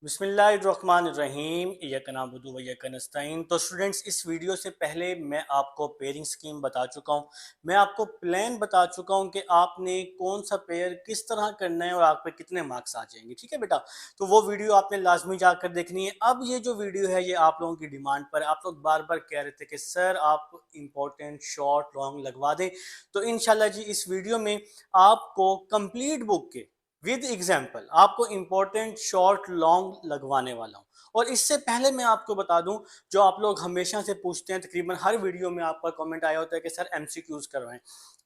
बिस्मिल्लाहिर्रहमानिर्रहीम इय्याका नअबुदु व इय्याका नस्तईन। तो स्टूडेंट्स, इस वीडियो से पहले मैं आपको पेयरिंग स्कीम बता चुका हूँ। मैं आपको प्लान बता चुका हूँ कि आपने कौन सा पेयर किस तरह करना है और आप पे कितने मार्क्स आ जाएंगे। ठीक है बेटा, तो वो वीडियो आपने लाजमी जाकर देखनी है। अब ये जो वीडियो है ये आप लोगों की डिमांड पर, आप लोग बार बार कह रहे थे कि सर आप इम्पोर्टेंट शॉर्ट लॉन्ग लगवा दें, तो इंशाल्लाह जी इस वीडियो में आपको कंप्लीट बुक के विद एग्जाम्पल आपको इंपॉर्टेंट शॉर्ट लॉन्ग लगवाने वाला हूँ। और इससे पहले मैं आपको बता दूं, जो आप लोग हमेशा से पूछते हैं, तकरीबन हर वीडियो में आपका कमेंट आया होता है कि सर एमसीक्यूज करवाएं।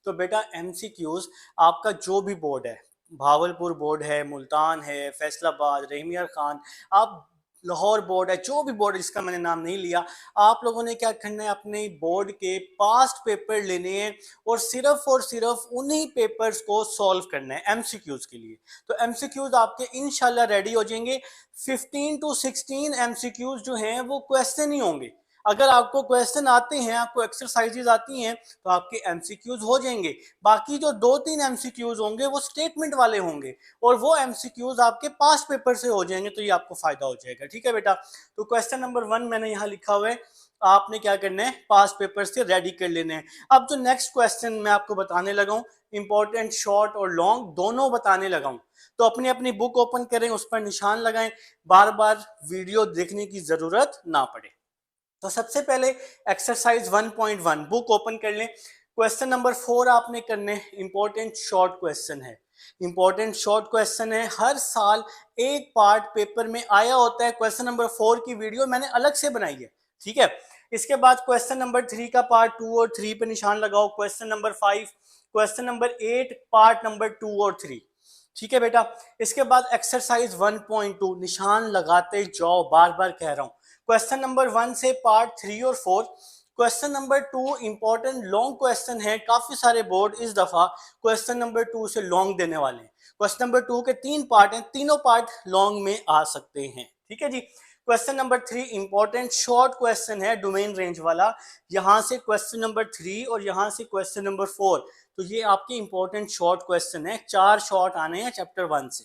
तो बेटा एमसीक्यूज आपका जो भी बोर्ड है, भावलपुर बोर्ड है, मुल्तान है, फैसलाबाद, रहीमिया खान, आप लाहौर बोर्ड है, जो भी बोर्ड जिसका मैंने नाम नहीं लिया, आप लोगों ने क्या करना है, अपने बोर्ड के पास्ट पेपर लेने हैं और सिर्फ उन्हीं पेपर्स को सॉल्व करना है एमसीक्यूज के लिए। तो एमसीक्यूज आपके इंशाल्लाह रेडी हो जाएंगे। 15 to 16 एमसीक्यूज जो हैं वो क्वेश्चन ही होंगे। अगर आपको क्वेश्चन आते हैं, आपको एक्सरसाइजेज आती हैं, तो आपके एमसीक्यूज हो जाएंगे। बाकी जो 2-3 एमसीक्यूज होंगे वो स्टेटमेंट वाले होंगे और वो एमसीक्यूज आपके पास्ट पेपर से हो जाएंगे, तो ये आपको फायदा हो जाएगा। ठीक है बेटा, तो क्वेश्चन नंबर 1 मैंने यहाँ लिखा हुआ है, आपने क्या करना है, पास्ट पेपर से रेडी कर लेने हैं। अब जो नेक्स्ट क्वेश्चन मैं आपको बताने लगा हूं, इंपॉर्टेंट शॉर्ट और लॉन्ग दोनों बताने लगा हूं, तो अपनी अपनी बुक ओपन करें, उस पर निशान लगाएं, बार बार वीडियो देखने की जरूरत ना पड़े। तो सबसे पहले एक्सरसाइज 1.1 बुक ओपन कर लें। क्वेश्चन नंबर 4 आपने करने, इंपॉर्टेंट शॉर्ट क्वेश्चन है। इंपॉर्टेंट शॉर्ट क्वेश्चन है, हर साल एक पार्ट पेपर में आया होता है। क्वेश्चन नंबर 4 की वीडियो मैंने अलग से बनाई है। ठीक है, इसके बाद क्वेश्चन नंबर 3 का पार्ट 2 और 3 पे निशान लगाओ। Question number 5, question number 8 part number 2 और 3। ठीक है बेटा, इसके बाद एक्सरसाइज 1.2 निशान लगाते जाओ, बार बार कह रहा हूं। क्वेश्चन नंबर 1 से पार्ट 3 और 4। Question number 2 important long question है, काफी सारे बोर्ड इस दफा क्वेश्चन नंबर 2 से लॉन्ग देने वाले हैं। क्वेश्चन नंबर 2 के 3 पार्ट हैं, तीनों पार्ट लॉन्ग में आ सकते हैं। ठीक है जी। Question number 3 important short question है, डोमेन रेंज वाला। यहां से क्वेश्चन नंबर 3 और यहां से क्वेश्चन नंबर 4, तो ये आपके इंपॉर्टेंट शॉर्ट क्वेश्चन है। 4 शॉर्ट आने हैं चैप्टर 1 से।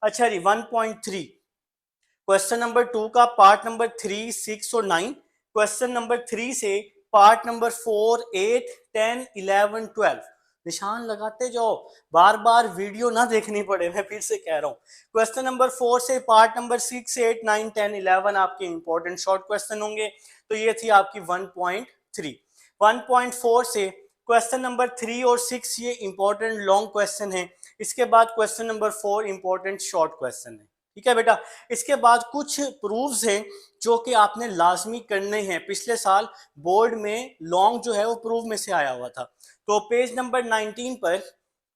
अच्छा जी, 1.3 क्वेश्चन नंबर 2 का पार्ट नंबर 3, 6 और 9। क्वेश्चन नंबर 3 से पार्ट नंबर 4, 8, 10, 11, 12 निशान लगाते जाओ, बार बार वीडियो ना देखनी पड़े, मैं फिर से कह रहा हूँ। क्वेश्चन नंबर 4 से पार्ट नंबर 6, 8, 9, 10, 11 आपके इंपॉर्टेंट शॉर्ट क्वेश्चन होंगे। तो ये थी आपकी 1.3। 1.4 से क्वेश्चन नंबर 3 और 6 ये इंपॉर्टेंट लॉन्ग क्वेश्चन है। इसके बाद question number 4 important short question है। ठीक है बेटा, इसके बाद कुछ प्रूफ्स हैं जो कि आपने लाजमी करने हैं। पिछले साल बोर्ड में लॉन्ग जो है वो प्रूफ में से आया हुआ था। तो पेज नंबर 19 पर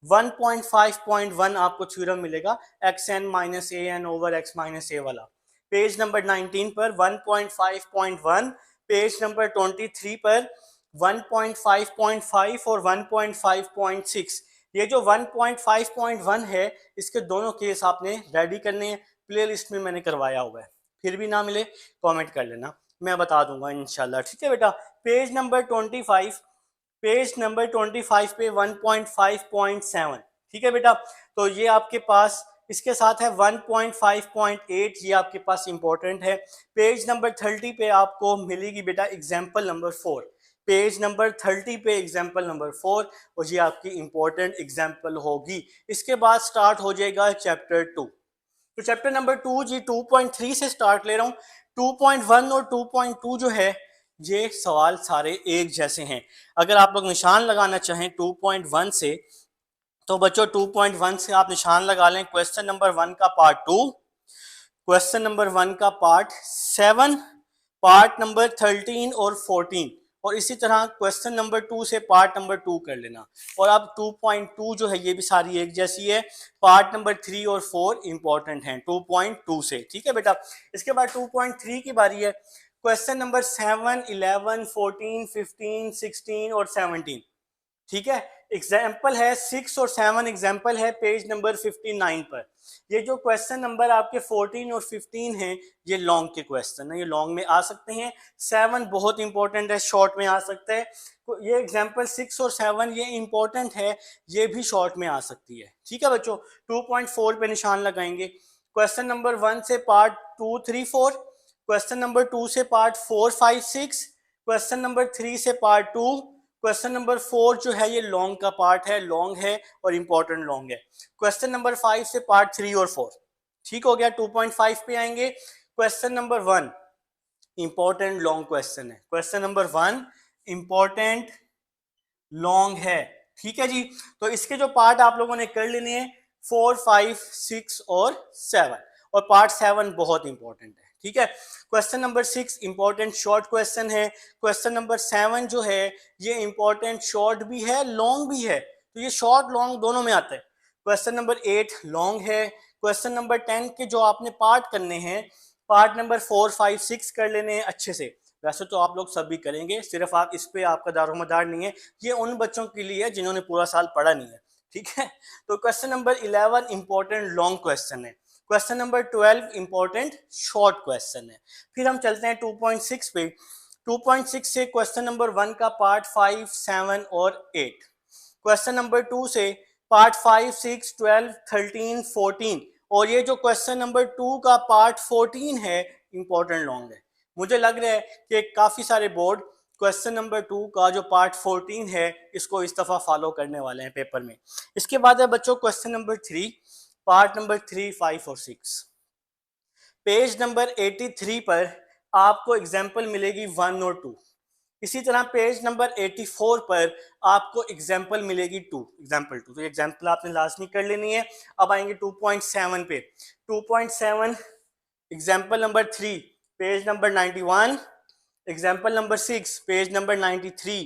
1.5.1 आपको थ्योरम मिलेगा, x N minus A N over x minus ए वाला। पेज नंबर 19 पर 1.5.1, पेज नंबर 23 पर 1.5.5 और 1.5.6। ये जो 1.5.1 है, इसके दोनों केस आपने रेडी करने हैं। प्ले लिस्ट में मैंने करवाया हुआ है, फिर भी ना मिले कमेंट कर लेना, मैं बता दूंगा इंशाल्लाह। ठीक है बेटा, पेज नंबर 25, पेज नंबर 25 पे 1.5.7। ठीक है बेटा, तो ये आपके पास इसके साथ है 1.5.8, ये आपके पास इंपॉर्टेंट है। पेज नंबर 30 पे आपको मिलेगी बेटा एग्जाम्पल नंबर 4। पेज नंबर 30 पे एग्जाम्पल नंबर 4 और ये आपकी इंपॉर्टेंट एग्जाम्पल होगी। इसके बाद स्टार्ट हो जाएगा चैप्टर 2। तो चैप्टर नंबर 2 जी 2.3 से स्टार्ट ले रहा हूँ। 2.1 और 2.2 जो है, ये सवाल सारे एक जैसे हैं। अगर आप लोग निशान लगाना चाहें 2.1 से, तो बच्चों 2.1 से आप निशान लगा लें। क्वेश्चन नंबर 1 का पार्ट 2, क्वेश्चन नंबर 1 का पार्ट 7, पार्ट नंबर 13 और 14, और इसी तरह क्वेश्चन नंबर 2 से पार्ट नंबर 2 कर लेना। और अब 2.2 जो है ये भी सारी एक जैसी है। पार्ट नंबर 3 और 4 इंपॉर्टेंट हैं 2.2 से। ठीक है बेटा, इसके बाद 2.3 की बारी है। क्वेश्चन नंबर 7, 11, 14, 15, 16 और 17। ठीक है, एग्जाम्पल है 6 और 7, एग्जाम्पल है पेज नंबर 59 पर। ये जो क्वेश्चन नंबर आपके 14 और 15 हैं, ये लॉन्ग के क्वेश्चन है, ये लॉन्ग में आ सकते हैं। 7 बहुत इंपॉर्टेंट है, शॉर्ट में आ सकता है। ये एग्जाम्पल 6 और 7 ये इंपॉर्टेंट है, ये भी शॉर्ट में आ सकती है। ठीक है बच्चों, 2.4 पे निशान लगाएंगे। क्वेश्चन नंबर 1 से पार्ट 2, 3, 4, क्वेश्चन नंबर 2 से पार्ट 4, 5, 6, क्वेश्चन नंबर 3 से पार्ट 2, क्वेश्चन नंबर 4 जो है ये लॉन्ग का पार्ट है, लॉन्ग है और इंपॉर्टेंट लॉन्ग है। क्वेश्चन नंबर 5 से पार्ट 3 और 4, ठीक हो गया। 2.5 पे आएंगे। Question number 1 important long question है, क्वेश्चन नंबर 1 इंपॉर्टेंट लॉन्ग है, ठीक है जी। तो इसके जो पार्ट आप लोगों ने कर लेने हैं 4, 5, 6 और 7, और पार्ट 7 बहुत इंपॉर्टेंट है, ठीक है। Question number 6 important short question है। क्वेश्चन नंबर 7 जो है ये इंपॉर्टेंट शॉर्ट भी है, लॉन्ग भी है, तो ये शॉर्ट लॉन्ग दोनों में आता है। क्वेश्चन नंबर 8 लॉन्ग है। क्वेश्चन नंबर 10 के जो आपने पार्ट करने हैं, पार्ट नंबर 4, 5, 6 कर लेने हैं अच्छे से। वैसे तो आप लोग सब भी करेंगे, सिर्फ आप इस पे आपका दारोमदार नहीं है, ये उन बच्चों के लिए है जिन्होंने पूरा साल पढ़ा नहीं है, ठीक है। तो question number 11 important long question है। Question number 12 important short question है। फिर हम चलते हैं 2.6 पे। 2.6 से क्वेश्चन नंबर 1 का पार्ट 5, 7 और 8, क्वेश्चन नंबर 2 से पार्ट 5, 6, 12, 13, 14, और ये जो क्वेश्चन नंबर 2 का पार्ट 14 है इंपॉर्टेंट लॉन्ग है। मुझे लग रहा है कि काफ़ी सारे बोर्ड क्वेश्चन नंबर 2 का जो पार्ट 14 है इसको इस दफ़ा फॉलो करने वाले हैं पेपर में। इसके बाद है बच्चों क्वेश्चन नंबर 3, पार्ट नंबर 3, 5 और 6। पेज नंबर 83 पर आपको एग्जाम्पल मिलेगी 1 और 2। इसी तरह पेज नंबर 84 पर आपको एग्जाम्पल मिलेगी 2, एग्जाम्पल 2। तो एग्जाम्पल आपने लाजमी कर लेनी है। अब आएंगे 2.7 पे। 2.7 example number 3 page number 91, example number 6 page number 93,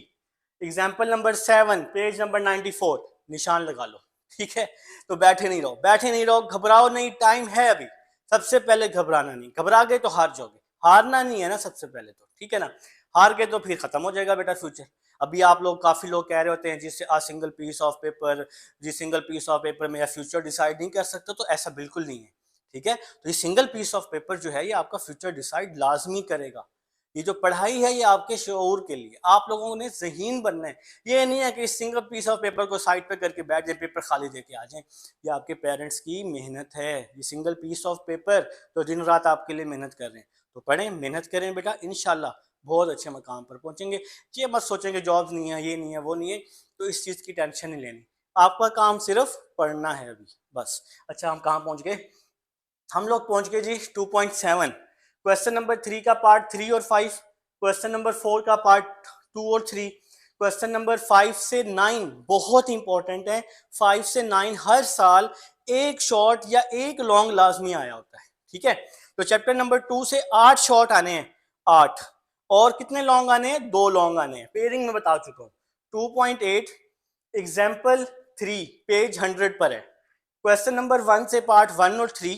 example number 7 page number 94। निशान लगा लो, ठीक है। तो बैठे नहीं रहो, बैठे नहीं रहो, घबराओ नहीं, टाइम है अभी। सबसे पहले घबराना नहीं, घबरा गए तो हार जाओगे, हारना नहीं है ना सबसे पहले तो, ठीक है ना। हार गए तो फिर खत्म हो जाएगा बेटा फ्यूचर। अभी आप लोग काफी लोग कह रहे होते हैं जिससे a single piece of paper, जी सिंगल पीस ऑफ पेपर मेरा फ्यूचर डिसाइड नहीं कर सकता, तो ऐसा बिल्कुल नहीं है, ठीक है। तो ये सिंगल पीस ऑफ पेपर जो है ये आपका फ्यूचर डिसाइड लाजमी करेगा। ये जो पढ़ाई है ये आपके शऊर के लिए, आप लोगों ने ज़हीन बनना है। ये नहीं है कि इस सिंगल पीस ऑफ पेपर को साइड पे करके बैठ जाए, पेपर खाली दे के आ जाएं। ये आपके पेरेंट्स की मेहनत है, ये सिंगल पीस ऑफ पेपर तो दिन रात आपके लिए मेहनत कर रहे हैं। तो पढ़ें, मेहनत करें बेटा, इंशाल्लाह बहुत अच्छे मकाम पर पहुंचेंगे। ये मत सोचेंगे जॉब्स नहीं है, ये नहीं है, वो नहीं है, तो इस चीज़ की टेंशन नहीं लेनी। आपका काम सिर्फ पढ़ना है अभी, बस। अच्छा, हम कहाँ पहुंच गए? हम लोग पहुंच गए जी 2.7। क्वेश्चन नंबर 3 का पार्ट 3 और 5, क्वेश्चन नंबर 4 का पार्ट 2 और 3, क्वेश्चन नंबर 5 से 9 बहुत इंपॉर्टेंट है। 5 से 9 हर साल एक शॉर्ट या एक लॉन्ग लाजमी आया होता है, ठीक है। तो चैप्टर नंबर 2 से 8 शॉर्ट आने हैं, 8, और कितने लॉन्ग आने हैं? 2 लॉन्ग आने हैं। पेयरिंग में बता चुका हूँ। 2.8 एग्जाम्पल 3 पेज 100 पर है। क्वेश्चन नंबर 1 से पार्ट 1 और 3,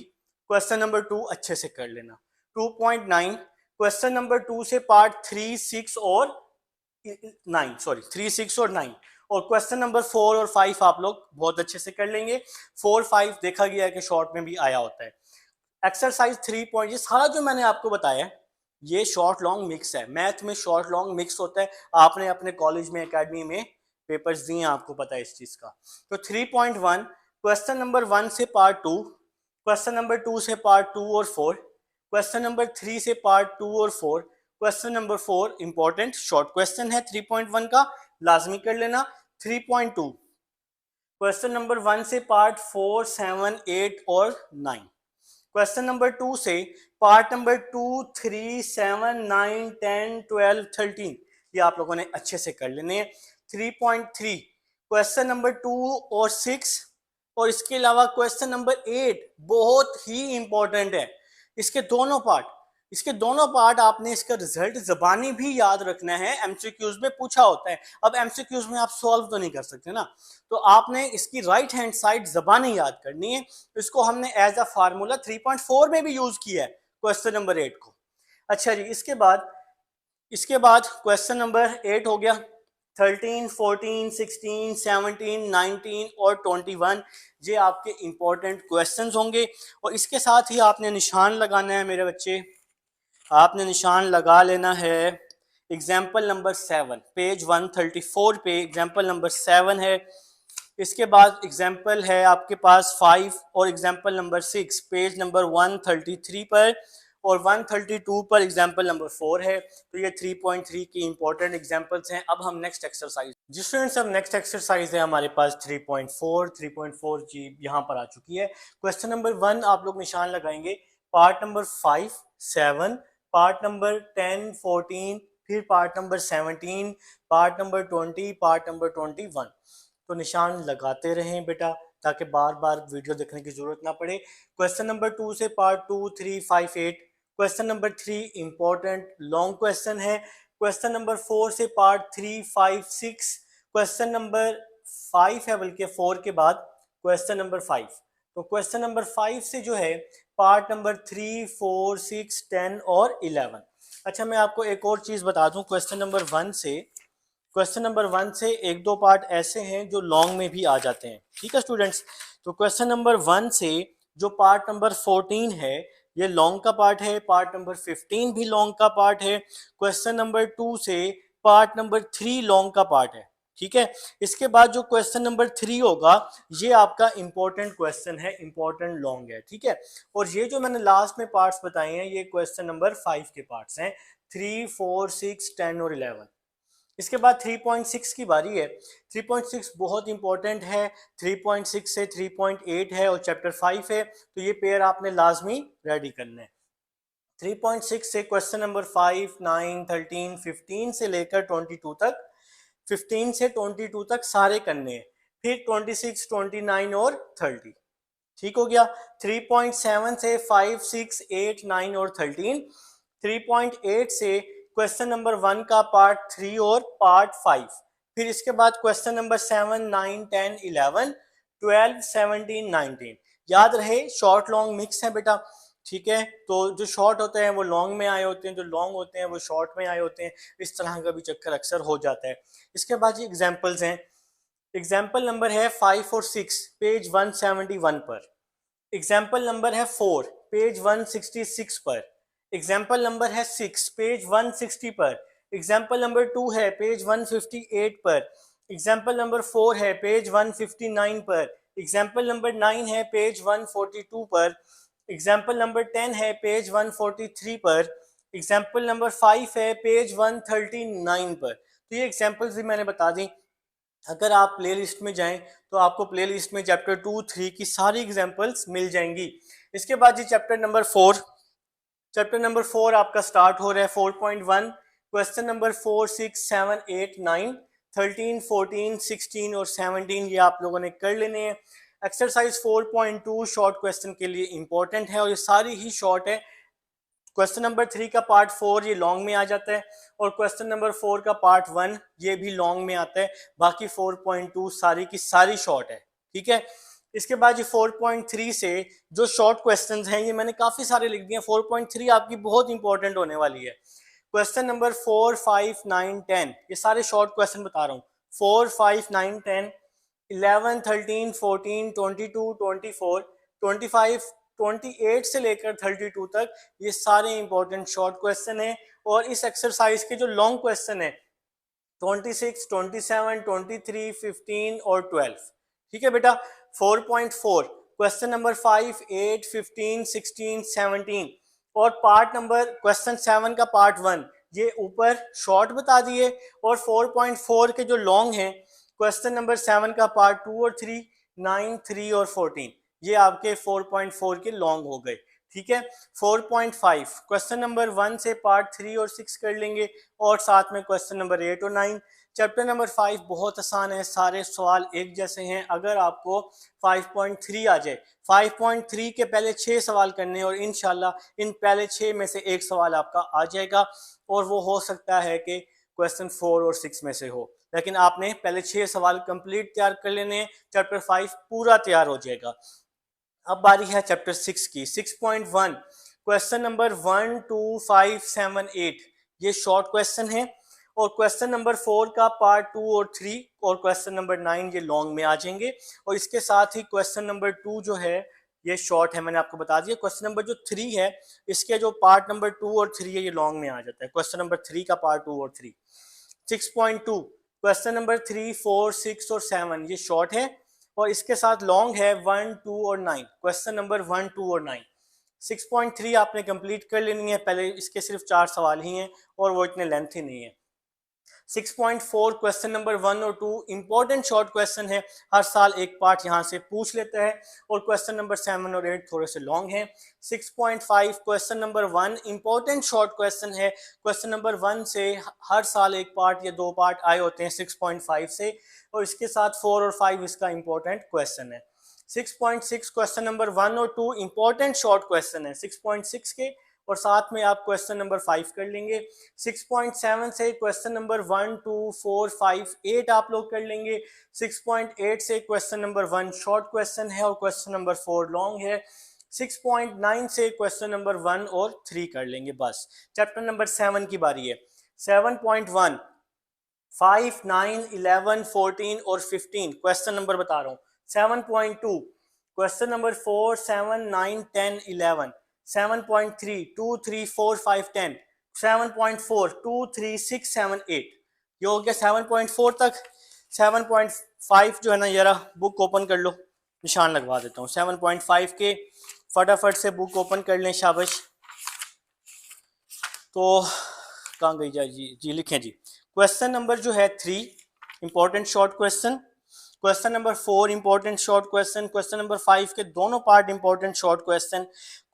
क्वेश्चन नंबर 2 अच्छे से कर लेना। 2.9 क्वेश्चन नंबर 2 से पार्ट 3, 6 और 9, सॉरी 3, 6 और 9, और क्वेश्चन नंबर 4 और 5 आप लोग बहुत अच्छे से कर लेंगे। 4, 5 देखा गया है कि शॉर्ट में भी आया होता है। एक्सरसाइज 3 पॉइंट, ये सारा जो मैंने आपको बताया ये शॉर्ट लॉन्ग मिक्स है। मैथ में शॉर्ट लॉन्ग मिक्स होता है। आपने अपने कॉलेज में, एकेडमी में पेपर्स दिए, आपको पता है इस चीज का। तो 3.1 क्वेश्चन नंबर 1 से पार्ट 2, क्वेश्चन नंबर 2 से पार्ट 2 और 4, क्वेश्चन नंबर 3 से पार्ट 2 और 4, question number 4 important short question है 3.1 का, लाजमी कर लेना। 3.2 क्वेश्चन नंबर 1 से पार्ट 4, 7, 8 और 9, क्वेश्चन नंबर 2 से पार्ट नंबर 2, 3, 7, 9, 10, 12, 13, ये आप लोगों ने अच्छे से कर लेने हैं। 3.3 क्वेश्चन नंबर 2 और 6, और इसके अलावा क्वेश्चन नंबर 8 बहुत ही इंपॉर्टेंट है। इसके दोनों पार्ट आपने इसका रिजल्ट जबानी भी याद रखना है, एमसीक्यूज में पूछा होता है। अब एमसीक्यूज में आप सॉल्व तो नहीं कर सकते ना, तो आपने इसकी राइट हैंड साइड जबानी याद करनी है। इसको हमने एज अ फार्मूला 3.4 में भी यूज किया है क्वेश्चन नंबर 8 को। अच्छा जी, इसके बाद क्वेश्चन नंबर 8 हो गया। 13, 14, 16, 17, 19 और 21 ये आपके इंपॉर्टेंट क्वेश्चंस होंगे, और इसके साथ ही आपने निशान लगाना है मेरे बच्चे। आपने निशान लगा लेना है एग्जाम्पल नंबर 7 पेज 134 पे। एग्जाम्पल नंबर 7 है। इसके बाद एग्जाम्पल है आपके पास 5 और एग्जाम्पल नंबर 6 पेज नंबर 133 पर, और 132 पर एग्जाम्पल नंबर 4 है। तो ये 3.3 की इंपॉर्टेंट एग्जाम्पल्स हैं। अब हम नेक्स्ट एक्सरसाइज, जी स्टूडेंट्स, अब नेक्स्ट एक्सरसाइज है हमारे पास 3.4 जी यहाँ पर आ चुकी है। क्वेश्चन नंबर 1 आप लोग निशान लगाएंगे, पार्ट नंबर 5, 7, पार्ट नंबर 10, 14, फिर part number 17, part number 20, part number 21। तो निशान लगाते रहें बेटा, ताकि बार बार वीडियो देखने की जरूरत ना पड़े। क्वेश्चन नंबर 2 से part 2, 3, 5, 8। Question number 3 important long question है। क्वेश्चन नंबर 4 से पार्ट 3, 5, 6। क्वेश्चन नंबर 5 है, बल्कि 4 के बाद क्वेश्चन नंबर 5। तो क्वेश्चन नंबर 5 से जो है पार्ट नंबर 3, 4, 6, 10 और 11। अच्छा, मैं आपको एक और चीज़ बता दूं, क्वेश्चन नंबर 1 से, क्वेश्चन नंबर 1 से एक दो पार्ट ऐसे हैं जो लॉन्ग में भी आ जाते हैं। ठीक है स्टूडेंट्स, तो क्वेश्चन नंबर 1 से जो पार्ट नंबर 14 है ये लॉन्ग का पार्ट है, पार्ट नंबर 15 भी लॉन्ग का पार्ट है। क्वेश्चन नंबर 2 से पार्ट नंबर 3 लॉन्ग का पार्ट है। ठीक है, इसके बाद जो क्वेश्चन नंबर 3 होगा ये आपका इंपॉर्टेंट क्वेश्चन है, इंपॉर्टेंट लॉन्ग है। ठीक है, और ये जो मैंने लास्ट में पार्ट्स बताए हैं ये क्वेश्चन नंबर 5 के पार्ट्स हैं, 3, 4, 6, 10 और 11। इसके बाद 3.6 की बारी है। 3.6 बहुत इंपॉर्टेंट है, 3.6 से 3.8 है और चैप्टर 5 है, तो ये पेयर आपने लाजमी रेडी करना है। 3.6 से क्वेश्चन नंबर 5, 9, 13, 15 से लेकर 22 तक, 15 से 22 तक सारे करने हैं। फिर 26, 29 और 30। ठीक हो गया। 3.7 से 5, 6, 8, 9 और 13। 3.8 से क्वेश्चन नंबर 1 का पार्ट 3 और पार्ट 5। फिर इसके बाद क्वेश्चन नंबर 7, 9, 10, 11, 12, 17, 19। याद रहे शॉर्ट लॉन्ग मिक्स है बेटा। ठीक है, तो जो शॉर्ट होते हैं वो लॉन्ग में आए होते हैं, जो लॉन्ग होते हैं वो शॉर्ट में आए होते हैं। इस तरह का भी चक्कर अक्सर हो जाता है। इसके बाद ये एग्जाम्पल्स हैं। एग्जाम्पल नंबर है 5 और 6 पेज 171 पर। एग्जाम्पल नंबर है 4 पेज 166 पर। एग्जाम्पल नंबर है 6 पेज 160 पर। एग्जाम्पल नंबर 2 है पेज 158 पर। एग्जाम्पल नंबर 4 है पेज 159 पर। एग्जाम्पल नंबर 9 है पेज 142 पर। एग्जाम्पल नंबर 10 है पेज 143 पर। एग्जाम्पल नंबर 5 है पेज 139 पर। तो ये एग्जाम्पल्स भी मैंने बता दी। अगर आप प्ले लिस्ट में जाएं तो आपको प्ले लिस्ट में चैप्टर 2, 3 की सारी एग्जाम्पल्स मिल जाएंगी। इसके बाद जी चैप्टर नंबर 4, चैप्टर नंबर 4 आपका स्टार्ट हो रहा है 4.1। क्वेश्चन नंबर 4, 6, 7, 8, 9, 13, 14, 16 और 17 ये आप लोगों ने कर लेने हैं। एक्सरसाइज 4.2 शॉर्ट क्वेश्चन के लिए इंपॉर्टेंट है और ये सारी ही शॉर्ट है। क्वेश्चन नंबर 3 का पार्ट 4 ये लॉन्ग में आ जाता है, और क्वेश्चन नंबर 4 का पार्ट 1 ये भी लॉन्ग में आता है। बाकी 4.2 सारी की सारी शॉर्ट है। ठीक है, इसके बाद ये 4.3 से जो शॉर्ट क्वेश्चंस हैं ये मैंने काफी सारे लिख दिए। 4.3 आपकी बहुत इंपॉर्टेंट होने वाली है। क्वेश्चन नंबर 4, 5, 9, 10 ये सारे शॉर्ट क्वेश्चन बता रहा हूँ। 4, 5, 9, 10, 11, 13, 14, 22, 24, 25, 28 से लेकर 32 तक ये सारे इंपॉर्टेंट शॉर्ट क्वेश्चन हैं। और इस एक्सरसाइज के जो लॉन्ग क्वेश्चन है 26, 27, 23, 15 और 12। ठीक है बेटा। 4.4 क्वेश्चन नंबर 5, 8, 15, 16, 17 और पार्ट नंबर क्वेश्चन 7 का पार्ट 1 ये ऊपर शॉर्ट बता दिए। और 4.4 के जो लॉन्ग हैं क्वेश्चन नंबर 7 का पार्ट 2 और 3, 9, 3 और 14 ये आपके 4.4 के लॉन्ग हो गए। ठीक है। 4.5 क्वेश्चन नंबर 1 से पार्ट 3 और 6 कर लेंगे, और साथ में क्वेश्चन नंबर 8 और 9। चैप्टर नंबर 5 बहुत आसान है, सारे सवाल एक जैसे हैं। अगर आपको 5.3 आ जाए, 5.3 के पहले 6 सवाल करने और इंशाल्लाह इन पहले 6 में से एक सवाल आपका आ जाएगा, और वो हो सकता है कि क्वेश्चन 4 और 6 में से हो। लेकिन आपने पहले 6 सवाल कंप्लीट तैयार कर लेने हैं, चैप्टर 5 पूरा तैयार हो जाएगा। अब बारी है चैप्टर 6 की। 6.1 क्वेश्चन नंबर 1, 2, 5, 7, 8 ये शॉर्ट क्वेश्चन है, और क्वेश्चन नंबर 4 का पार्ट 2 और 3 और क्वेश्चन नंबर 9 ये लॉन्ग में आ जाएंगे। और इसके साथ ही क्वेश्चन नंबर 2 जो है ये शॉर्ट है, मैंने आपको बता दिया। क्वेश्चन नंबर जो 3 है इसके जो पार्ट नंबर 2 और 3 है ये लॉन्ग में आ जाता है। क्वेश्चन नंबर 3 का पार्ट 2 और 3। 6.2 क्वेश्चन नंबर 3, 4, 6 और 7 ये शॉर्ट है, और इसके साथ लॉन्ग है 1, 2 और 9। क्वेश्चन नंबर 1, 2 और 9। 6.3 आपने कंप्लीट कर लेनी है, पहले इसके सिर्फ 4 सवाल ही हैं और वो इतने लेंथी नहीं है। 6.4 क्वेश्चन नंबर 1 और 2 इंपॉर्टेंट शॉर्ट क्वेश्चन है, हर साल एक पार्ट यहाँ से पूछ लेता है। और क्वेश्चन नंबर 7 और 8 थोड़े से लॉन्ग हैं। 6.5 question number 1 important short question है, क्वेश्चन नंबर 1 से हर साल एक पार्ट या 2 पार्ट आए होते हैं 6.5 से, और इसके साथ 4 और 5 इसका इंपॉर्टेंट क्वेश्चन है। 6.6 क्वेश्चन नंबर 1 और 2 इंपॉर्टेंट शॉर्ट क्वेश्चन है 6.6 के, और साथ में आप क्वेश्चन नंबर 5 कर लेंगे। 6.7 से क्वेश्चन नंबर 1, 2, 4, 5, 8 आप लोग कर लेंगे। 6.8 से क्वेश्चन नंबर 1 शॉर्ट क्वेश्चन है और क्वेश्चन नंबर 4 लॉन्ग है। 6.9 से क्वेश्चन नंबर 1 और 3 कर लेंगे बस। चैप्टर नंबर 7 की बारी है। 7.1 5, 9, 11, 14 और 15 क्वेश्चन नंबर बता रहा हूँ। 7.2 क्वेश्चन नंबर 4, 7, 9, 10, 11। 7.3 2, 3, 4, 5, 10। 7.4 2, 3, 6, 7, 8। ये हो गया 7.4 तक। 7.5 जो है ना, जरा बुक ओपन कर लो, निशान लगवा देता हूँ। 7.5 के फटाफट से बुक ओपन कर लें, शाबाश। तो कहाँ गई जा जी लिखें जी। क्वेश्चन नंबर जो है 3 important short question, question number 4 important short question, question number 5 के दोनों part important short question,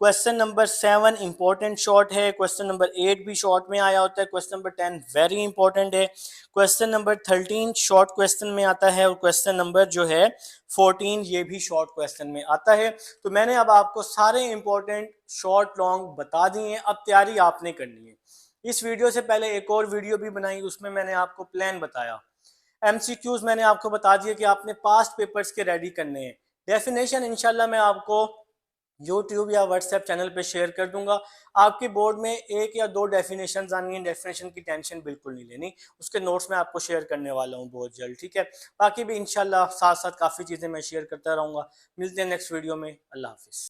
question number 7 important short है, क्वेश्चन नंबर 8 भी शॉर्ट में आया होता है, क्वेश्चन नंबर 10 वेरी इंपॉर्टेंट है, क्वेश्चन नंबर 13 शॉर्ट क्वेश्चन में आता है, और क्वेश्चन नंबर जो है 14 ये भी शॉर्ट क्वेश्चन में आता है। तो मैंने अब आपको सारे इंपॉर्टेंट शॉर्ट लॉन्ग बता दिए हैं, अब तैयारी आपने करनी है। इस वीडियो से पहले एक और वीडियो भी बनाई, उसमें मैंने आपको प्लान बताया। एमसीक्यूज मैंने आपको बता दिया कि आपने पास्ट पेपर्स के रेडी करने हैं। डेफिनेशन इंशाल्लाह मैं आपको यूट्यूब या व्हाट्सएप चैनल पे शेयर कर दूंगा। आपके बोर्ड में 1 या 2 डेफिनेशन आनी है, डेफिनेशन की टेंशन बिल्कुल नहीं लेनी, उसके नोट्स मैं आपको शेयर करने वाला हूँ बहुत जल्द, ठीक है। बाकी भी इंशाल्लाह साथ साथ काफ़ी चीज़ें मैं शेयर करता रहूँगा। मिलते हैं नेक्स्ट वीडियो में। अल्लाह हाफिज़।